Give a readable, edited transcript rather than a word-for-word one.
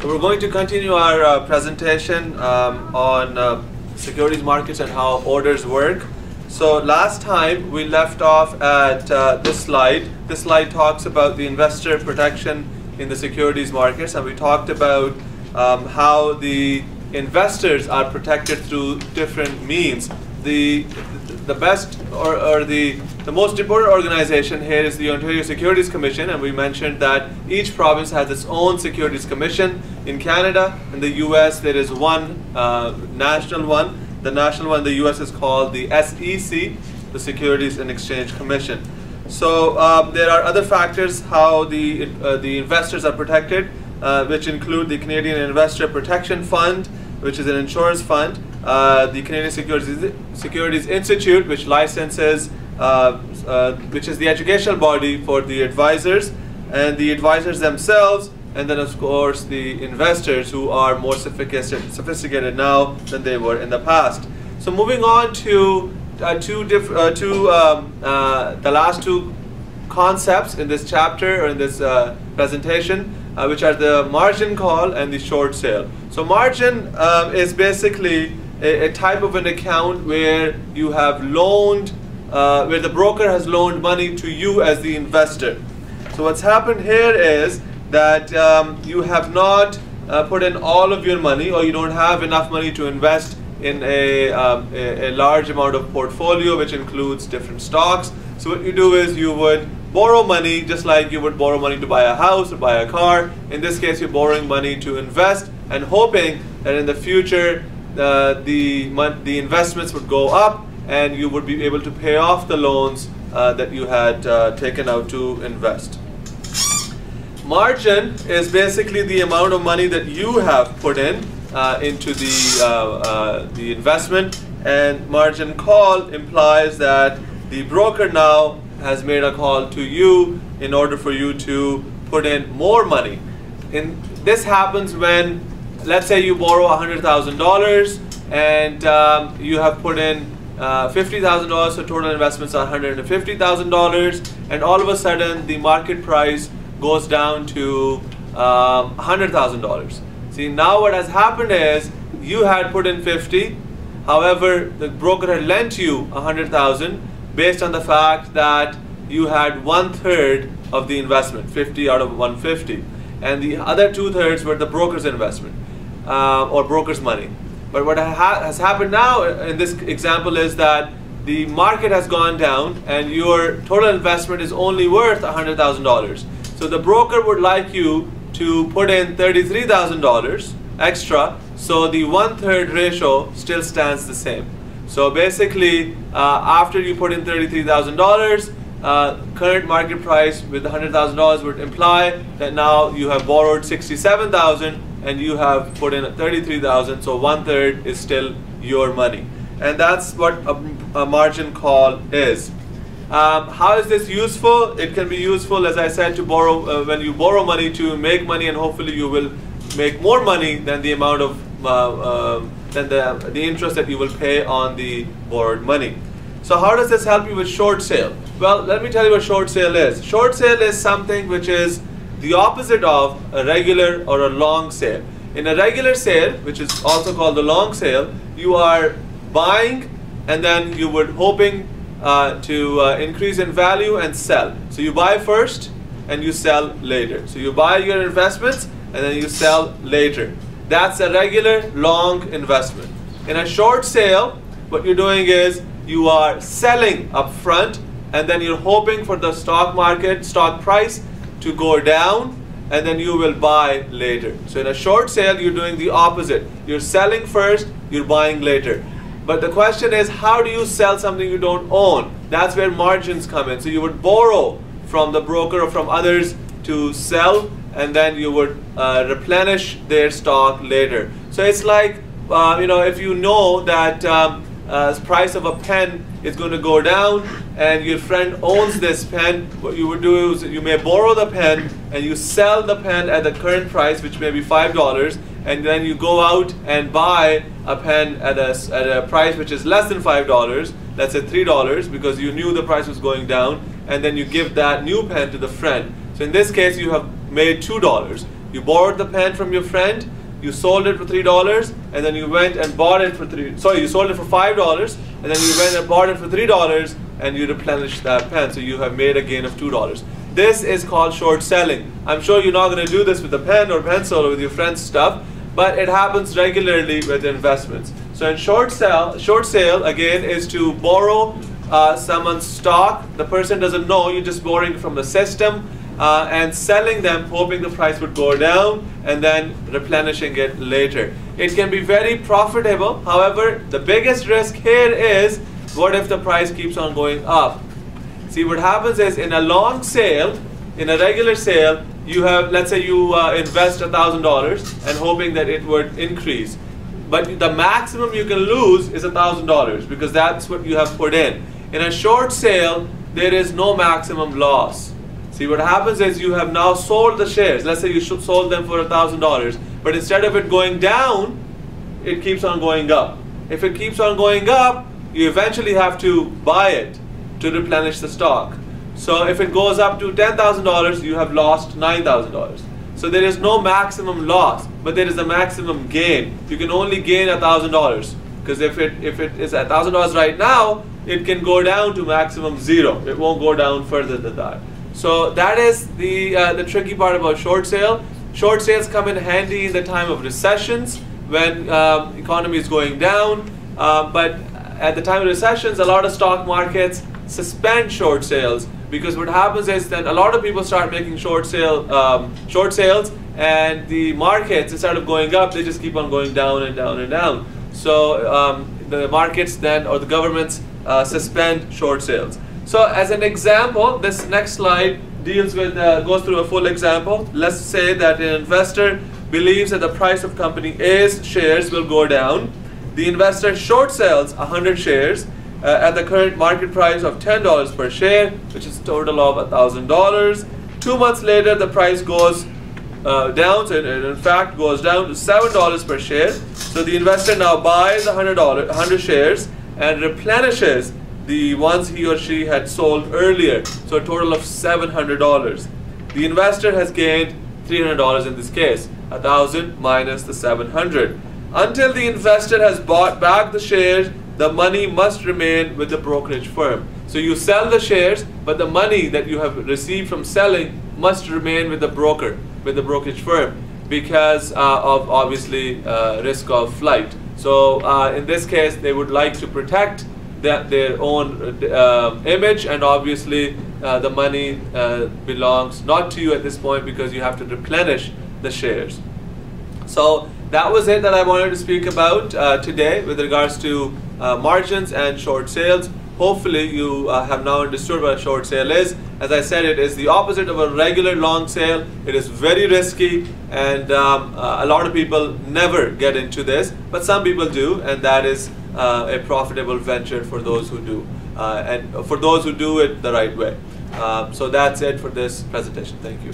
We're going to continue our presentation on securities markets and how orders work. So last time we left off at this slide. This slide talks about the investor protection in the securities markets, and we talked about how the investors are protected through different means. The best or the most important organization here is the Ontario Securities Commission, and we mentioned that each province has its own securities commission. In Canada, in the US, there is one national one. The national one in the US is called the SEC, the Securities and Exchange Commission. So there are other factors how the investors are protected, which include the Canadian Investor Protection Fund, which is an insurance fund, the Canadian Securities Institute, which licenses, which is the educational body for the advisors, and the advisors themselves, and then of course the investors, who are more sophisticated now than they were in the past. So moving on to the last two concepts in this chapter or in this presentation, which are the margin call and the short sale. So margin is basically a type of an account where you have loaned, where the broker has loaned money to you as the investor. So what's happened here is that you have not put in all of your money, or you don't have enough money to invest in a large amount of portfolio, which includes different stocks. So what you do is you would borrow money, just like you would borrow money to buy a house or buy a car. In this case, you're borrowing money to invest and hoping that in the future the investments would go up and you would be able to pay off the loans that you had taken out to invest. Margin is basically the amount of money that you have put in into the investment, and margin call implies that the broker now has made a call to you in order for you to put in more money. This happens when, let's say you borrow $100,000 and you have put in $50,000, so total investments are $150,000, and all of a sudden the market price goes down to $100,000. See, now what has happened is you had put in 50, however the broker had lent you 100,000 based on the fact that you had 1/3 of the investment, 50 out of 150, and the other 2/3 were the broker's investment or broker's money. But what has happened now in this example is that the market has gone down and your total investment is only worth $100,000. So the broker would like you to put in $33,000 extra, so the 1/3 ratio still stands the same. So basically, after you put in $33,000, current market price with $100,000 would imply that now you have borrowed $67,000 and you have put in $33,000, so 1/3 is still your money. And that's what a margin call is. How is this useful? It can be useful, as I said, to borrow when you borrow money to make money, and hopefully you will make more money than the amount of than the interest that you will pay on the borrowed money. So how does this help you with short sale? Well, let me tell you what short sale is. Short sale is something which is the opposite of a regular or a long sale. In a regular sale, which is also called the long sale, you are buying and then you would hoping to increase in value and sell. So you buy first and you sell later. So you buy your investments and then you sell later. That's a regular long investment. In a short sale, what you're doing is you are selling up front and then you're hoping for the stock price to go down, and then you will buy later. So in a short sale, you're doing the opposite. You're selling first, you're buying later. But the question is, how do you sell something you don't own? That's where margins come in. So you would borrow from the broker or from others to sell, and then you would replenish their stock later. So it's like, if you know that price of a pen is going to go down and your friend owns this pen, what you would do is you may borrow the pen and you sell the pen at the current price, which may be $5, and then you go out and buy a pen at a price which is less than $5, let's say $3, because you knew the price was going down, and then you give that new pen to the friend. So in this case, you have made $2. You borrowed the pen from your friend, you sold it for $3, and then you went and bought it for you sold it for $5, and then you went and bought it for $3, and you replenished that pen. So you have made a gain of $2. This is called short selling. I'm sure you're not going to do this with a pen or pencil or with your friend's stuff, but it happens regularly with investments. So in short sale again is to borrow someone's stock. The person doesn't know, you're just borrowing from the system and selling them, hoping the price would go down and then replenishing it later. It can be very profitable. However, the biggest risk here is, what if the price keeps on going up? See, what happens is, in a long sale, in a regular sale, you have, let's say you invest $1,000 and hoping that it would increase. But the maximum you can lose is $1,000 because that's what you have put in. In a short sale, there is no maximum loss. See, what happens is you have now sold the shares. Let's say you sold them for $1,000, but instead of it going down, it keeps on going up. If it keeps on going up, you eventually have to buy it to replenish the stock. So if it goes up to $10,000, you have lost $9,000. So there is no maximum loss, but there is a maximum gain. You can only gain $1,000 because if it is $1,000 right now, it can go down to maximum 0. It won't go down further than that. So that is the tricky part about short sale. Short sales come in handy in the time of recessions when economy is going down. But at the time of recessions, a lot of stock markets suspend short sales, because what happens is then a lot of people start making short sales, and the markets, instead of going up, they just keep on going down and down and down. So the markets then, or the governments, suspend short sales. So as an example, this next slide deals with goes through a full example. Let's say that an investor believes that the price of company A's shares will go down. The investor short sells 100 shares at the current market price of $10 per share, which is a total of $1,000. 2 months later, the price goes down, so it in fact goes down to $7 per share. So the investor now buys 100 shares and replenishes the ones he or she had sold earlier, so a total of $700. The investor has gained $300 in this case, 1,000 minus the 700. Until the investor has bought back the shares, the money must remain with the brokerage firm. So you sell the shares, but the money that you have received from selling must remain with the broker, with the brokerage firm, because of obviously risk of flight. So in this case, they would like to protect their own image, and obviously the money belongs not to you at this point because you have to replenish the shares. So that was it that I wanted to speak about today with regards to margins and short sales. Hopefully you have now understood what a short sale is. As I said, it is the opposite of a regular long sale. It is very risky, and a lot of people never get into this, but some people do, and that is a profitable venture for those who do, and for those who do it the right way. So that's it for this presentation. Thank you.